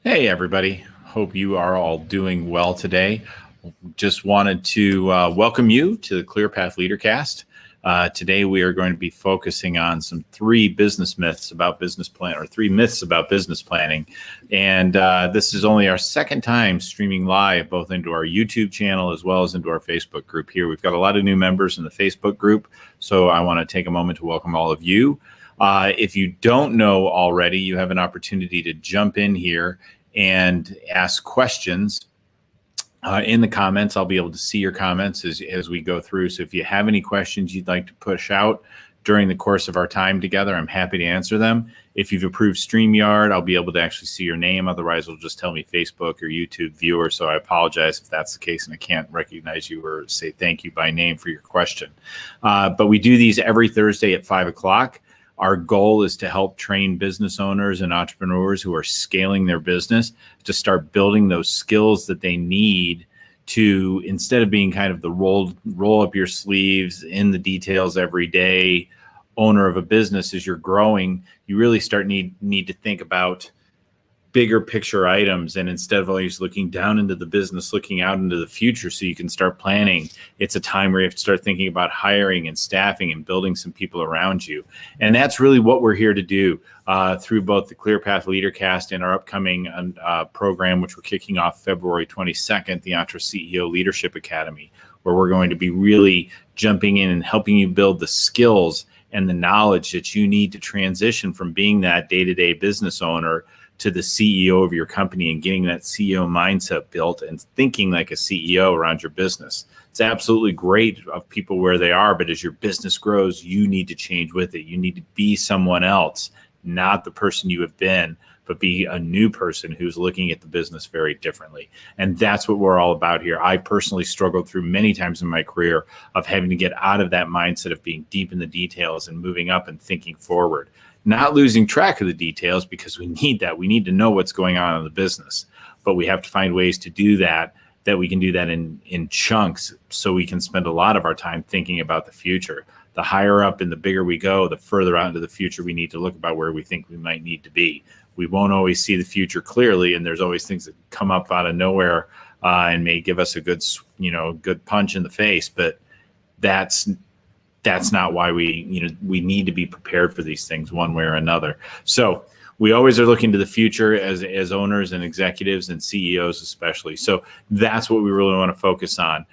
Hey, everybody. Hope you are all doing well today. Just wanted to welcome you to the ClearPath Leadercast. Today, we are going to be focusing on three myths about business planning. And this is only our second time streaming live, both into our YouTube channel as well as into our Facebook group here. We've got a lot of new members in the Facebook group, so I want to take a moment to welcome all of you. If you don't know already, you have an opportunity to jump in here and ask questions in the comments. I'll be able to see your comments as we go through. So if you have any questions you'd like to push out during the course of our time together, I'm happy to answer them. If you've approved StreamYard, I'll be able to actually see your name. Otherwise, it'll just tell me Facebook or YouTube viewer. So I apologize if that's the case and I can't recognize you or say thank you by name for your question. But we do these every Thursday at 5 o'clock. Our goal is to help train business owners and entrepreneurs who are scaling their business to start building those skills that they need to, instead of being kind of the roll up your sleeves in the details every day owner of a business. As you're growing, you really start need to think about bigger picture items, and instead of always looking down into the business, looking out into the future so you can start planning. It's a time where you have to start thinking about hiring and staffing and building some people around you. And that's really what we're here to do through both the ClearPath Leadercast and our upcoming program, which we're kicking off February 22nd, the Entre CEO Leadership Academy, where we're going to be really jumping in and helping you build the skills and the knowledge that you need to transition from being that day-to-day business owner to the CEO of your company and getting that CEO mindset built and thinking like a CEO around your business. It's absolutely great of people where they are, but as your business grows, you need to change with it. You need to be someone else, not the person you have been, but be a new person who's looking at the business very differently. And that's what we're all about here. I personally struggled through many times in my career of having to get out of that mindset of being deep in the details and moving up and thinking forward. Not losing track of the details, because we need that. We need to know what's going on in the business, but we have to find ways to do that we can do that in chunks, so we can spend a lot of our time thinking about the future. The higher up and the bigger we go, the further out into the future we need to look about where we think we might need to be. We won't always see the future clearly, and there's always things that come up out of nowhere and may give us a good punch in the face, but that's not why we need to be prepared for these things one way or another. So we always are looking to the future as owners and executives and CEOs especially. So that's what we really want to focus on.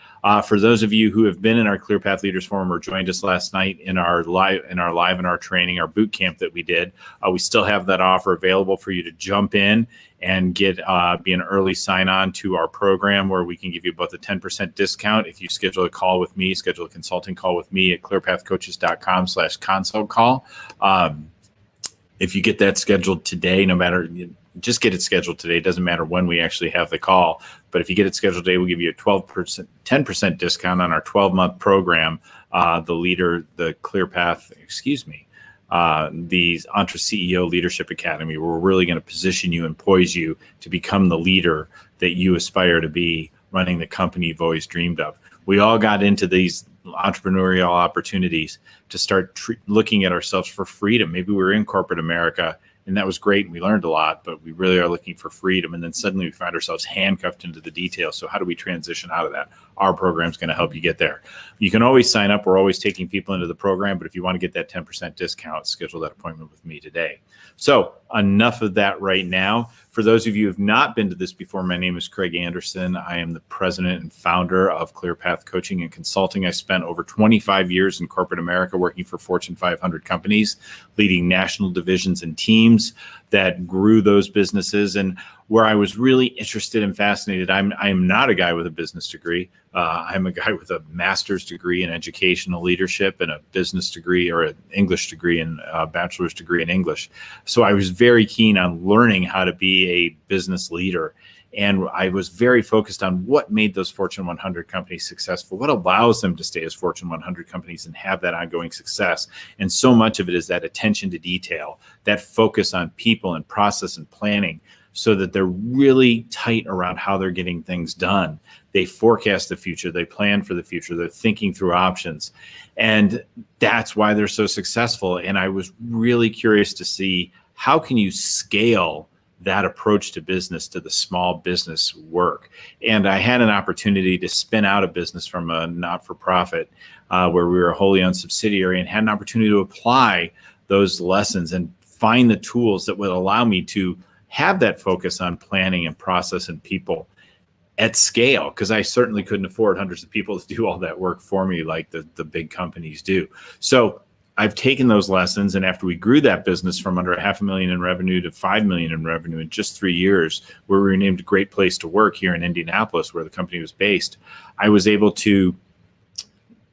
For those of you who have been in our ClearPath Leaders Forum or joined us last night in our live training, our boot camp that we did, we still have that offer available for you to jump in and be an early sign-on to our program, where we can give you both a 10% discount if you schedule a consulting call with me at clearpathcoaches.com/consult call. If you get that scheduled today, just get it scheduled today. It doesn't matter when we actually have the call, but if you get it scheduled today, we'll give you a 10% discount on our 12-month program, the Entre CEO Leadership Academy, where we're really going to position you and poise you to become the leader that you aspire to be, running the company you've always dreamed of. We all got into these entrepreneurial opportunities to start looking at ourselves for freedom. Maybe we were in corporate America and that was great and we learned a lot, but we really are looking for freedom. And then suddenly we find ourselves handcuffed into the details. So how do we transition out of that? Our program is going to help you get there. You can always sign up. We're always taking people into the program, but if you want to get that 10% discount, schedule that appointment with me today. So enough of that right now. For those of you who have not been to this before, my name is Craig Anderson. I am the president and founder of ClearPath Coaching and Consulting. I spent over 25 years in corporate America working for Fortune 500 companies, leading national divisions and teams that grew those businesses. And where I was really interested and fascinated, I am not a guy with a business degree. I'm a guy with a master's degree in educational leadership and a business degree, or an English degree, and a bachelor's degree in English. So I was very keen on learning how to be a business leader. And I was very focused on what made those Fortune 100 companies successful, what allows them to stay as Fortune 100 companies and have that ongoing success. And so much of it is that attention to detail, that focus on people and process and planning, so that they're really tight around how they're getting things done. They forecast the future, they plan for the future, they're thinking through options. And that's why they're so successful. And I was really curious to see, how can you scale that approach to business to the small business work? And I had an opportunity to spin out a business from a not-for-profit where we were a wholly owned subsidiary, and had an opportunity to apply those lessons and find the tools that would allow me to have that focus on planning and process and people at scale, because I certainly couldn't afford hundreds of people to do all that work for me like the big companies do. So I've taken those lessons, and after we grew that business from under $500,000 in revenue to $5 million in revenue in just 3 years, where we were named a great place to work here in Indianapolis, where the company was based, I was able to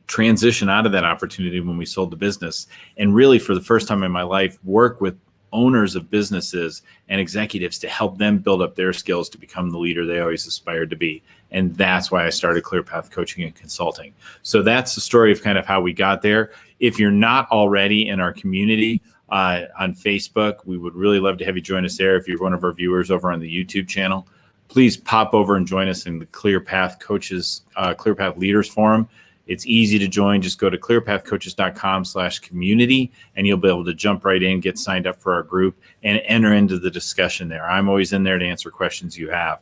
transition out of that opportunity when we sold the business, and really for the first time in my life, work with owners of businesses and executives to help them build up their skills to become the leader they always aspired to be. And that's why I started ClearPath Coaching and Consulting. So that's the story of kind of how we got there. If you're not already in our community on Facebook, we would really love to have you join us there. If you're one of our viewers over on the YouTube channel, please pop over and join us in the ClearPath Coaches, ClearPath Leaders Forum. It's easy to join. Just go to clearpathcoaches.com/community, and you'll be able to jump right in, get signed up for our group, and enter into the discussion there. I'm always in there to answer questions you have.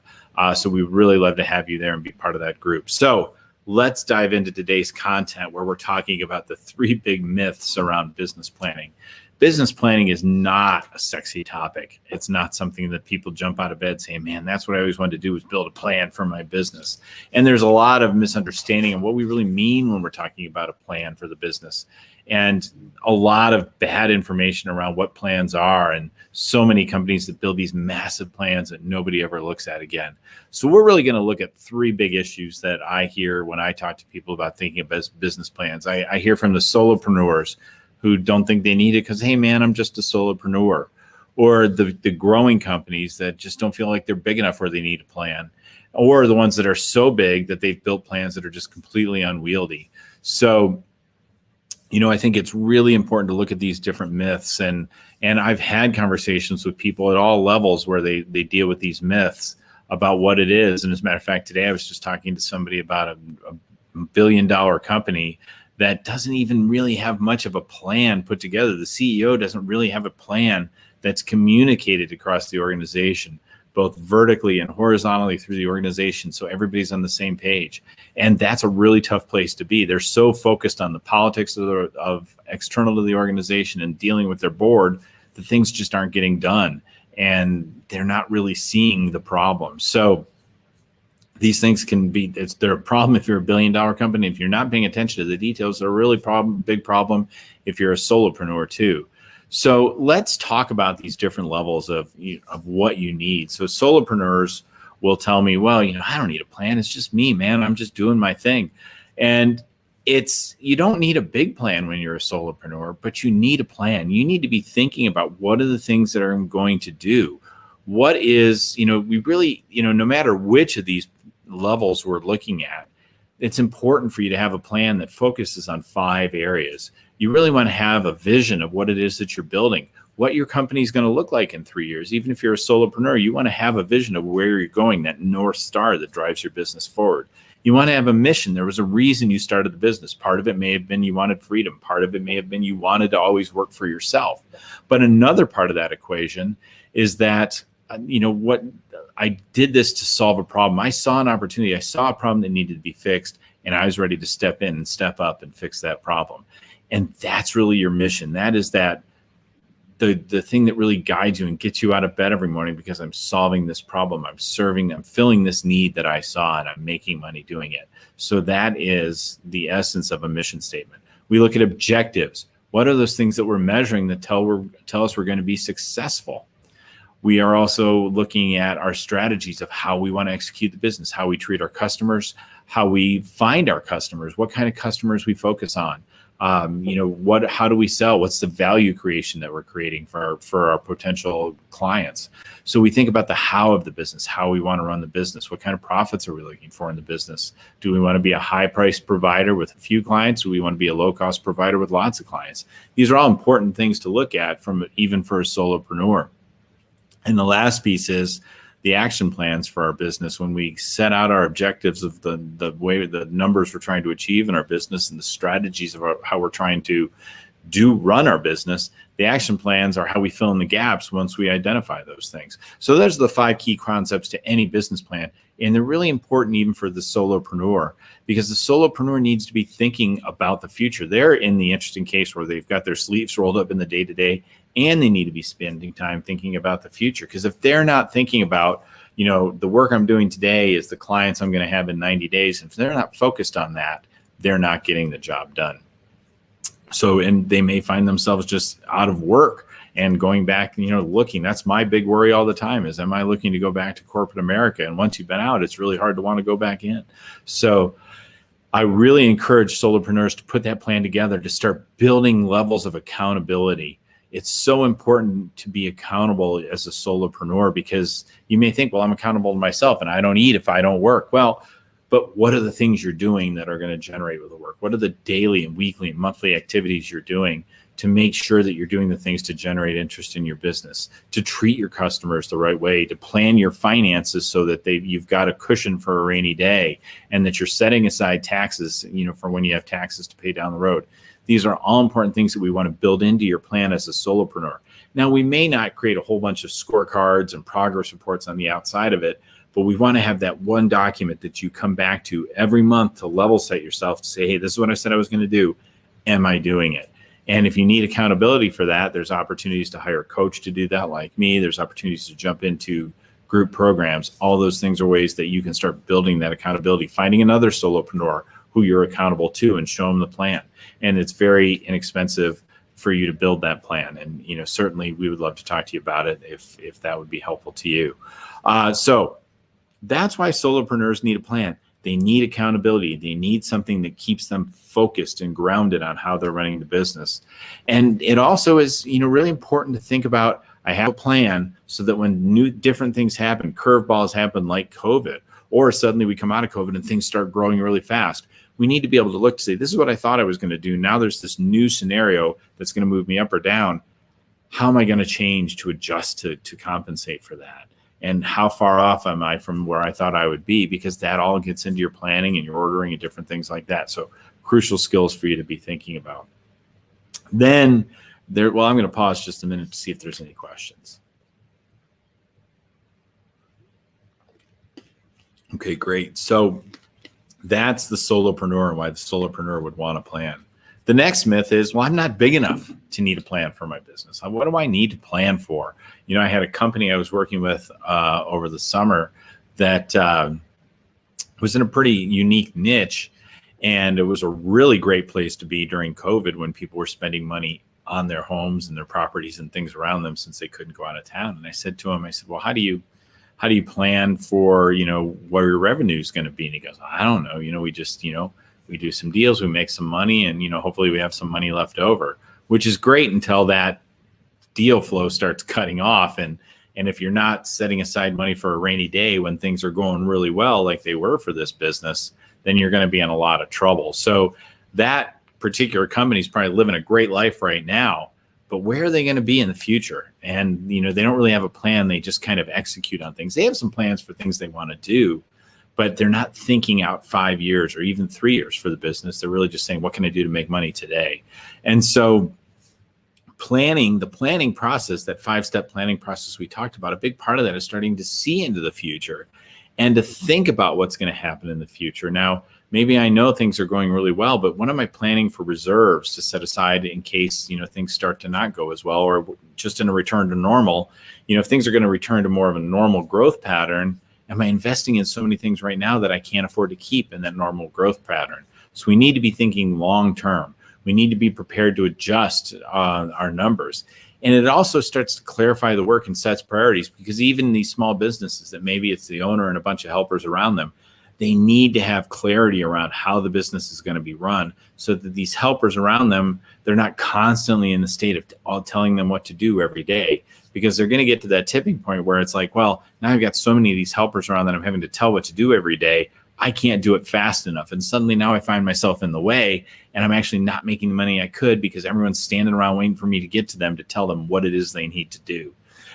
So we would really love to have you there and be part of that group. So let's dive into today's content, where we're talking about the 3 big myths around business planning. Business planning is not a sexy topic. It's not something that people jump out of bed saying, man, that's what I always wanted to do, was build a plan for my business. And there's a lot of misunderstanding of what we really mean when we're talking about a plan for the business, and a lot of bad information around what plans are, and so many companies that build these massive plans that nobody ever looks at again. So we're really going to look at 3 big issues that I hear when I talk to people about thinking about business plans. I hear from the solopreneurs who don't think they need it because, hey, man, I'm just a solopreneur. Or the growing companies that just don't feel like they're big enough where they need a plan. Or the ones that are so big that they've built plans that are just completely unwieldy. So, I think it's really important to look at these different myths. And I've had conversations with people at all levels where they deal with these myths about what it is. And as a matter of fact, today I was just talking to somebody about a $1 billion company that doesn't even really have much of a plan put together. The CEO doesn't really have a plan that's communicated across the organization, both vertically and horizontally through the organization, so everybody's on the same page. And that's a really tough place to be. They're so focused on the politics of external to the organization and dealing with their board that things just aren't getting done, and they're not really seeing the problem. So these things can be, they're a problem if you're a $1 billion company. If you're not paying attention to the details, they're a really big problem if you're a solopreneur too. So let's talk about these different levels of what you need. So solopreneurs will tell me, well, I don't need a plan. It's just me, man. I'm just doing my thing. And you don't need a big plan when you're a solopreneur, but you need a plan. You need to be thinking about, what are the things that I'm going to do? What is, we really, no matter which of these levels we're looking at, it's important for you to have a plan that focuses on 5 areas. You really want to have a vision of what it is that you're building, what your company is going to look like in 3 years. Even if you're a solopreneur, you want to have a vision of where you're going, that North Star that drives your business forward. You want to have a mission. There was a reason you started the business. Part of it may have been you wanted freedom. Part of it may have been you wanted to always work for yourself. But another part of that equation is that, what I did this to solve a problem. I saw an opportunity. I saw a problem that needed to be fixed, and I was ready to step in and step up and fix that problem. And that's really your mission. That is the thing that really guides you and gets you out of bed every morning, because I'm solving this problem. I'm filling this need that I saw, and I'm making money doing it. So that is the essence of a mission statement. We look at objectives. What are those things that we're measuring that tell us we're going to be successful? We are also looking at our strategies of how we want to execute the business, how we treat our customers, how we find our customers, what kind of customers we focus on, How do we sell? What's the value creation that we're creating for our potential clients? So we think about the how of the business, how we want to run the business, what kind of profits are we looking for in the business? Do we want to be a high price provider with a few clients? Do we want to be a low cost provider with lots of clients? These are all important things to look at even for a solopreneur. And the last piece is the action plans for our business. When we set out our objectives of the way the numbers we're trying to achieve in our business and the strategies of how we're trying to run our business, the action plans are how we fill in the gaps once we identify those things. So those are the 5 key concepts to any business plan. And they're really important even for the solopreneur, because the solopreneur needs to be thinking about the future. They're in the interesting case where they've got their sleeves rolled up in the day-to-day, and they need to be spending time thinking about the future. Because if they're not thinking about, the work I'm doing today is the clients I'm going to have in 90 days, if they're not focused on that, they're not getting the job done. So, and they may find themselves just out of work and going back, looking. That's my big worry all the time is, am I looking to go back to corporate America? And once you've been out, it's really hard to want to go back in. So I really encourage solopreneurs to put that plan together, to start building levels of accountability. It's so important to be accountable as a solopreneur, because you may think, well, I'm accountable to myself and I don't eat if I don't work. Well, but what are the things you're doing that are going to generate with the work? What are the daily and weekly and monthly activities you're doing to make sure that you're doing the things to generate interest in your business, to treat your customers the right way, to plan your finances so that you've got a cushion for a rainy day, and that you're setting aside taxes, for when you have taxes to pay down the road. These are all important things that we want to build into your plan as a solopreneur. Now, we may not create a whole bunch of scorecards and progress reports on the outside of it, but we want to have that one document that you come back to every month to level set yourself, to say, hey, this is what I said I was going to do. Am I doing it? And if you need accountability for that, there's opportunities to hire a coach to do that, like me. There's opportunities to jump into group programs. All those things are ways that you can start building that accountability, finding another solopreneur who you're accountable to and show them the plan. And it's very inexpensive for you to build that plan. And, certainly we would love to talk to you about it if that would be helpful to you. So that's why solopreneurs need a plan. They need accountability. They need something that keeps them focused and grounded on how they're running the business. And it also is, really important to think about, I have a plan so that when different things happen, curveballs happen like COVID, or suddenly we come out of COVID and things start growing really fast, we need to be able to look to say, this is what I thought I was going to do. Now there's this new scenario that's going to move me up or down. How am I going to change to adjust to compensate for that? And how far off am I from where I thought I would be? Because that all gets into your planning and your ordering and different things like that. So crucial skills for you to be thinking about. Then I'm going to pause just a minute to see if there's any questions. Okay, great. So that's the solopreneur and why the solopreneur would want a plan. The next myth is, well, I'm not big enough to need a plan for my business. What do I need to plan for? I had a company I was working with over the summer that was in a pretty unique niche. And it was a really great place to be during COVID, when people were spending money on their homes and their properties and things around them since they couldn't go out of town. And I said to him, well, how do you plan for, what your revenue is going to be? And he goes, I don't know. We just, we do some deals, we make some money, and, hopefully we have some money left over, which is great until that deal flow starts cutting off. And if you're not setting aside money for a rainy day when things are going really well, like they were for this business, then you're going to be in a lot of trouble. So that particular company is probably living a great life right now, but where are they going to be in the future? And, they don't really have a plan. They just kind of execute on things. They have some plans for things they want to do, but they're not thinking out 5 years or even 3 years for the business. They're really just saying, what can I do to make money today? And so the planning process, that 5-step planning process we talked about, a big part of that is starting to see into the future and to think about what's going to happen in the future. Now, maybe I know things are going really well, but when am I planning for reserves to set aside in case, things start to not go as well, or just in a return to normal? If things are going to return to more of a normal growth pattern, am I investing in so many things right now that I can't afford to keep in that normal growth pattern? So we need to be thinking long term. We need to be prepared to adjust our numbers. And it also starts to clarify the work and sets priorities, because even these small businesses that maybe it's the owner and a bunch of helpers around them, they need to have clarity around how the business is going to be run so that these helpers around them, they're not constantly in the state of all telling them what to do every day, because they're going to get to that tipping point where it's like, well, now I've got so many of these helpers around that I'm having to tell what to do every day. I can't do it fast enough. And suddenly now I find myself in the way, and I'm actually not making the money I could because everyone's standing around waiting for me to get to them to tell them what it is they need to do.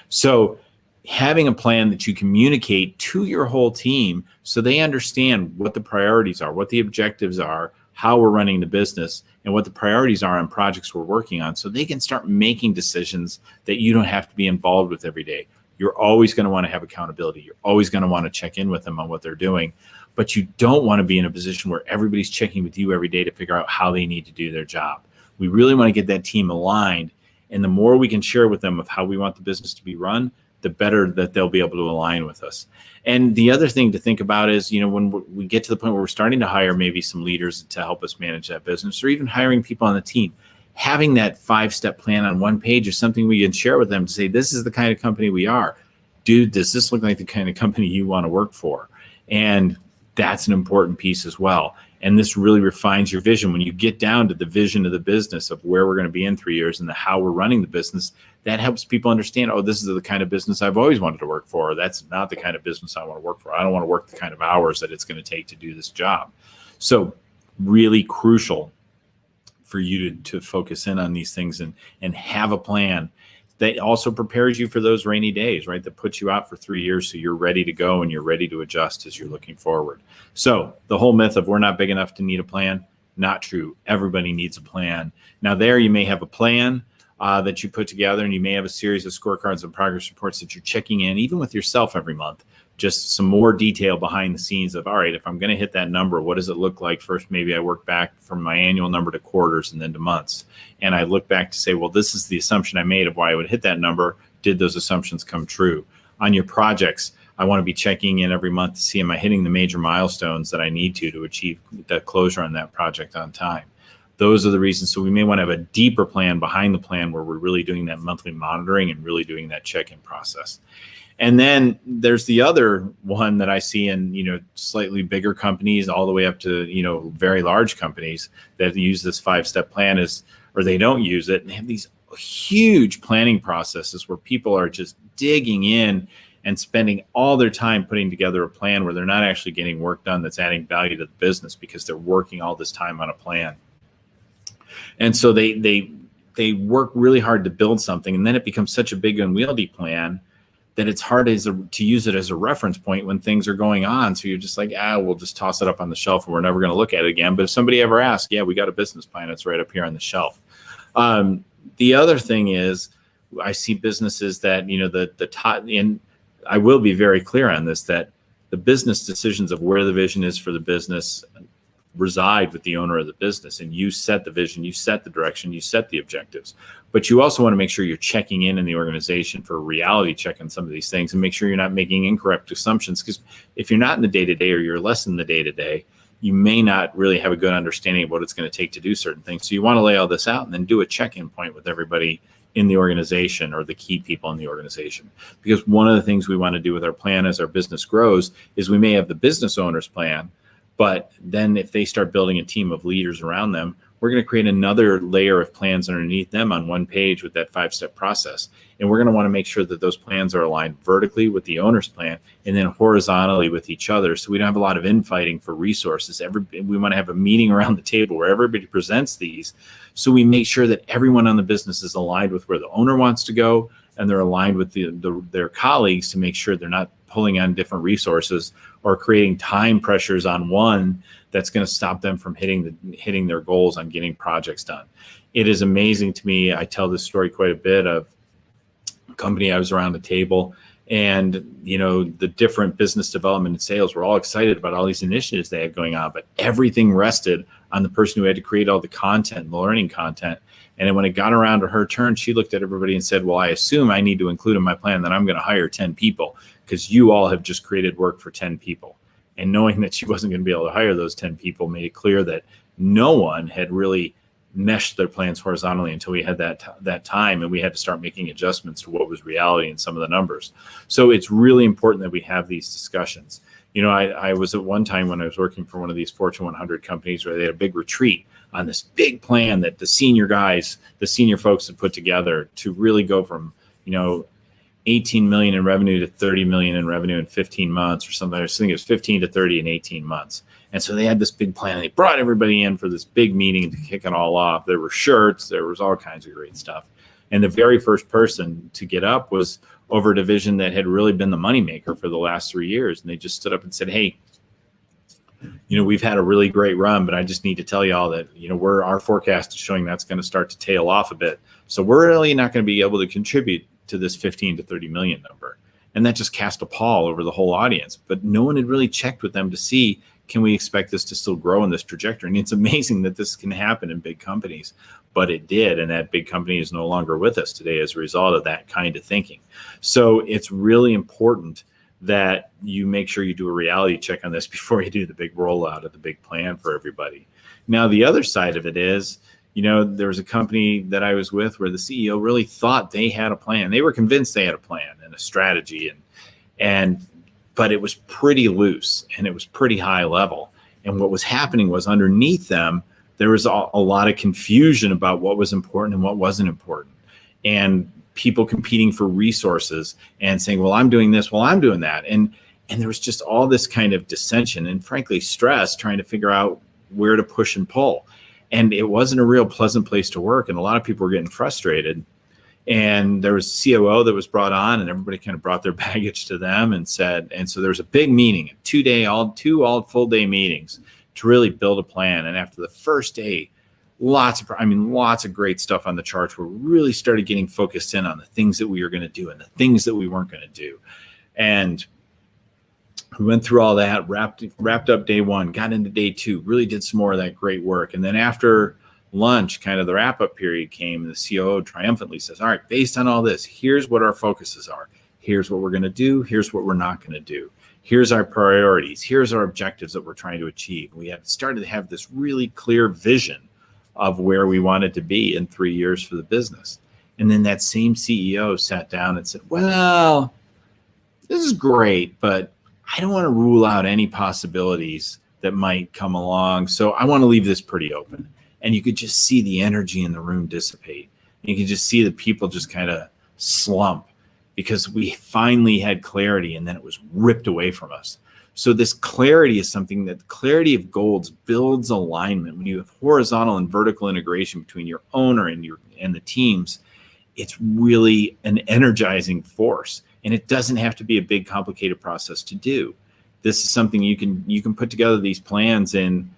So having a plan that you communicate to your whole team so they understand what the priorities are, what the objectives are, how we're running the business, and what the priorities are on projects we're working on, so they can start making decisions that you don't have to be involved with every day. You're always going to want to have accountability. You're always going to want to check in with them on what they're doing, but you don't want to be in a position where everybody's checking with you every day to figure out how they need to do their job. We really want to get that team aligned, and the more we can share with them of how we want the business to be run, the better that they'll be able to align with us. And the other thing to think about is, when we get to the point where we're starting to hire maybe some leaders to help us manage that business, or even hiring people on the team, having that 5-step plan on one page is something we can share with them to say, this is the kind of company we are. Dude, does this look like the kind of company you want to work for? And that's an important piece as well. And this really refines your vision. When you get down to the vision of the business of where we're going to be in 3 years and how we're running the business, that helps people understand, oh, this is the kind of business I've always wanted to work for. Or that's not the kind of business I want to work for. I don't want to work the kind of hours that it's going to take to do this job. So really crucial for you to focus in on these things and have a plan that also prepares you for those rainy days, right? That puts you out for 3 years so you're ready to go and you're ready to adjust as you're looking forward. So the whole myth of we're not big enough to need a plan, not true. Everybody needs a plan. Now there you may have a plan that you put together, and you may have a series of scorecards and progress reports that you're checking in, even with yourself every month. Just some more detail behind the scenes of, all right, if I'm going to hit that number, what does it look like? First, maybe I work back from my annual number to quarters and then to months. And I look back to say, well, this is the assumption I made of why I would hit that number. Did those assumptions come true? On your projects, I want to be checking in every month to see, am I hitting the major milestones that I need to achieve that closure on that project on time? Those are the reasons. So we may want to have a deeper plan behind the plan where we're really doing that monthly monitoring and really doing that check-in process. And then there's the other one that I see in, slightly bigger companies all the way up to, very large companies that use this 5-step plan or they don't use it. And they have these huge planning processes where people are just digging in and spending all their time putting together a plan where they're not actually getting work done that's adding value to the business because they're working all this time on a plan. And so they work really hard to build something, and then it becomes such a big unwieldy plan that it's hard to use it as a reference point when things are going on. So you're just like, we'll just toss it up on the shelf and we're never going to look at it again. But if somebody ever asks, we got a business plan. It's right up here on the shelf. The other thing is, I see businesses that, the top, and I will be very clear on this, that the business decisions of where the vision is for the business reside with the owner of the business, and you set the vision, you set the direction, you set the objectives. But you also want to make sure you're checking in the organization for a reality check on some of these things and make sure you're not making incorrect assumptions, because if you're not in the day-to-day or you're less in the day-to-day, you may not really have a good understanding of what it's going to take to do certain things. So you want to lay all this out and then do a check-in point with everybody in the organization or the key people in the organization. Because one of the things we want to do with our plan as our business grows is we may have the business owner's plan, but then if they start building a team of leaders around them, we're going to create another layer of plans underneath them on one page with that 5-step process. And we're going to want to make sure that those plans are aligned vertically with the owner's plan and then horizontally with each other. So we don't have a lot of infighting for resources. We want to have a meeting around the table where everybody presents these. So we make sure that everyone on the business is aligned with where the owner wants to go, and they're aligned with their colleagues to make sure they're not pulling on different resources or creating time pressures on one that's going to stop them from hitting their goals on getting projects done. It is amazing to me. I tell this story quite a bit of a company I was around the table, and the different business development and sales were all excited about all these initiatives they had going on, but everything rested on the person who had to create all the content, the learning content. And then when it got around to her turn, she looked at everybody and said, well, I assume I need to include in my plan that I'm going to hire 10 people because you all have just created work for 10 people. And knowing that she wasn't going to be able to hire those 10 people made it clear that no one had really meshed their plans horizontally until we had that time, and we had to start making adjustments to what was reality in some of the numbers. So it's really important that we have these discussions. I was at one time when I was working for one of these Fortune 100 companies where they had a big retreat on this big plan that the senior folks had put together to really go from, 18 million in revenue to 30 million in revenue in 15 months or something. I was thinking it was 15 to 30 in 18 months. And so they had this big plan. They brought everybody in for this big meeting to kick it all off. There were shirts, there was all kinds of great stuff. And the very first person to get up was over a division that had really been the moneymaker for the last 3 years. And they just stood up and said, hey, we've had a really great run, but I just need to tell you all that, our forecast is showing that's going to start to tail off a bit. So we're really not going to be able to contribute to this 15 to 30 million number. And that just cast a pall over the whole audience. But no one had really checked with them to see, can we expect this to still grow in this trajectory? And it's amazing that this can happen in big companies, but it did. And that big company is no longer with us today as a result of that kind of thinking. So it's really important that you make sure you do a reality check on this before you do the big rollout of the big plan for everybody. Now, the other side of it is, there was a company that I was with where the CEO really thought they had a plan. They were convinced they had a plan and a strategy, but it was pretty loose and it was pretty high level. And what was happening was underneath them, there was a lot of confusion about what was important and what wasn't important. And people competing for resources and saying, well, I'm doing this, well, I'm doing that. And there was just all this kind of dissension and frankly, stress trying to figure out where to push and pull. And it wasn't a real pleasant place to work. And a lot of people were getting frustrated. And there was a COO that was brought on and everybody kind of brought their baggage to them and so there was a big meeting, two full day meetings to really build a plan. And after the first day, lots of great stuff on the charts where we really started getting focused in on the things that we were going to do and the things that we weren't going to do. And we went through all that, wrapped up day one, got into day two, really did some more of that great work. And then after lunch, kind of the wrap-up period came, and the COO triumphantly says, all right, based on all this, here's what our focuses are. Here's what we're going to do. Here's what we're not going to do. Here's our priorities. Here's our objectives that we're trying to achieve. We had started to have this really clear vision of where we wanted to be in 3 years for the business. And then that same CEO sat down and said, well, this is great, but I don't want to rule out any possibilities that might come along. So I want to leave this pretty open. And you could just see the energy in the room dissipate. You could just see the people just kind of slump because we finally had clarity and then it was ripped away from us. So this clarity is something that clarity of goals builds alignment. When you have horizontal and vertical integration between your owner and the teams, it's really an energizing force. And it doesn't have to be a big, complicated process to do. This is something you can put together these plans in,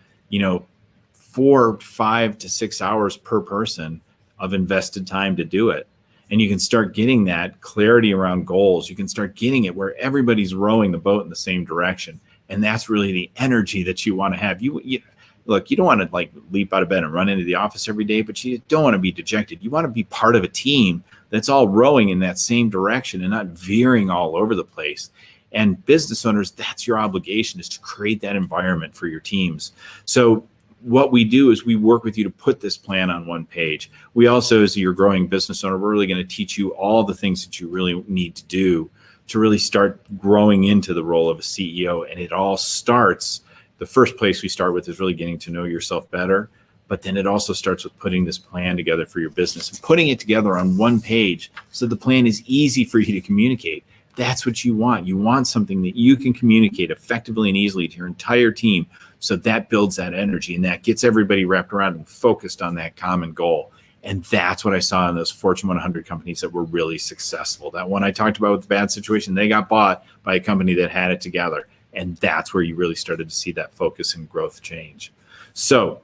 4, 5 to 6 hours per person of invested time to do it. And you can start getting that clarity around goals. You can start getting it where everybody's rowing the boat in the same direction. And that's really the energy that you want to have. You don't want to leap out of bed and run into the office every day, but you don't want to be dejected. You want to be part of a team that's all rowing in that same direction and not veering all over the place. And business owners, that's your obligation, is to create that environment for your teams. So what we do is we work with you to put this plan on one page. We also, as your growing business owner, we're really going to teach you all the things that you really need to do to really start growing into the role of a CEO. And it all starts, the first place we start with is really getting to know yourself better. But then it also starts with putting this plan together for your business and putting it together on one page so the plan is easy for you to communicate. That's what you want. You want something that you can communicate effectively and easily to your entire team. So that builds that energy and that gets everybody wrapped around and focused on that common goal. And that's what I saw in those Fortune 100 companies that were really successful. That one I talked about with the bad situation, they got bought by a company that had it together. And that's where you really started to see that focus and growth change. So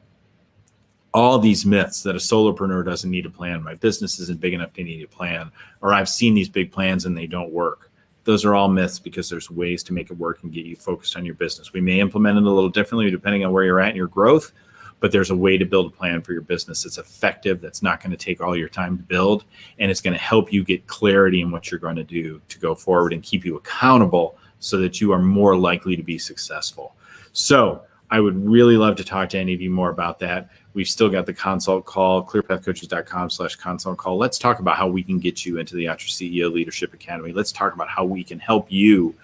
all these myths that a solopreneur doesn't need a plan, my business isn't big enough to need a plan, or I've seen these big plans and they don't work. Those are all myths because there's ways to make it work and get you focused on your business. We may implement it a little differently depending on where you're at in your growth, but there's a way to build a plan for your business that's effective, that's not going to take all your time to build, and it's going to help you get clarity in what you're going to do to go forward and keep you accountable so that you are more likely to be successful. So I would really love to talk to any of you more about that. We've still got the consult call, clearpathcoaches.com/consult call. Let's talk about how we can get you into the Out Your CEO Leadership Academy. Let's talk about how we can help you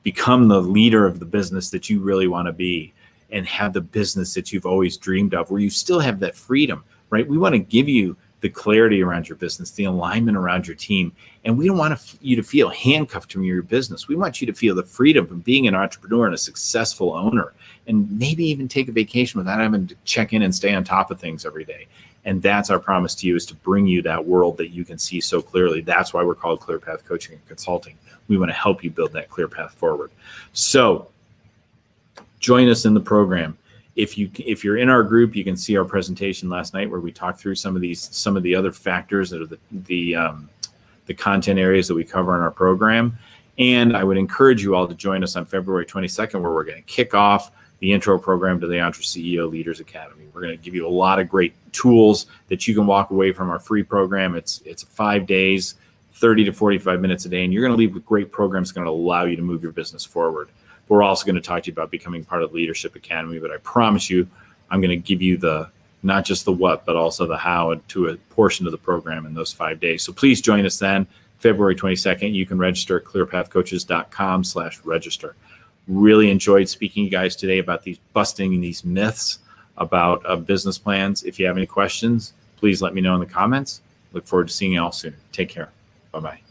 become the leader of the business that you really want to be and have the business that you've always dreamed of, where you still have that freedom, right? We want to give you the clarity around your business, the alignment around your team. And we don't want you to feel handcuffed to your business. We want you to feel the freedom of being an entrepreneur and a successful owner, and maybe even take a vacation without having to check in and stay on top of things every day. And that's our promise to you, is to bring you that world that you can see so clearly. That's why we're called Clear Path Coaching and Consulting. We want to help you build that clear path forward. So join us in the program. If you're in our group, you can see our presentation last night where we talked through some of the other factors that are the content areas that we cover in our program. And I would encourage you all to join us on February 22nd, where we're going to kick off the intro program to the Entre CEO Leaders Academy. We're going to give you a lot of great tools that you can walk away from our free program. It's 5 days, 30 to 45 minutes a day, and you're going to leave with great programs going to allow you to move your business forward. We're also going to talk to you about becoming part of Leadership Academy, but I promise you, I'm going to give you not just the what, but also the how to a portion of the program in those 5 days. So please join us then, February 22nd. You can register at clearpathcoaches.com/register. Really enjoyed speaking to you guys today about busting these myths about business plans. If you have any questions, please let me know in the comments. Look forward to seeing you all soon. Take care. Bye-bye.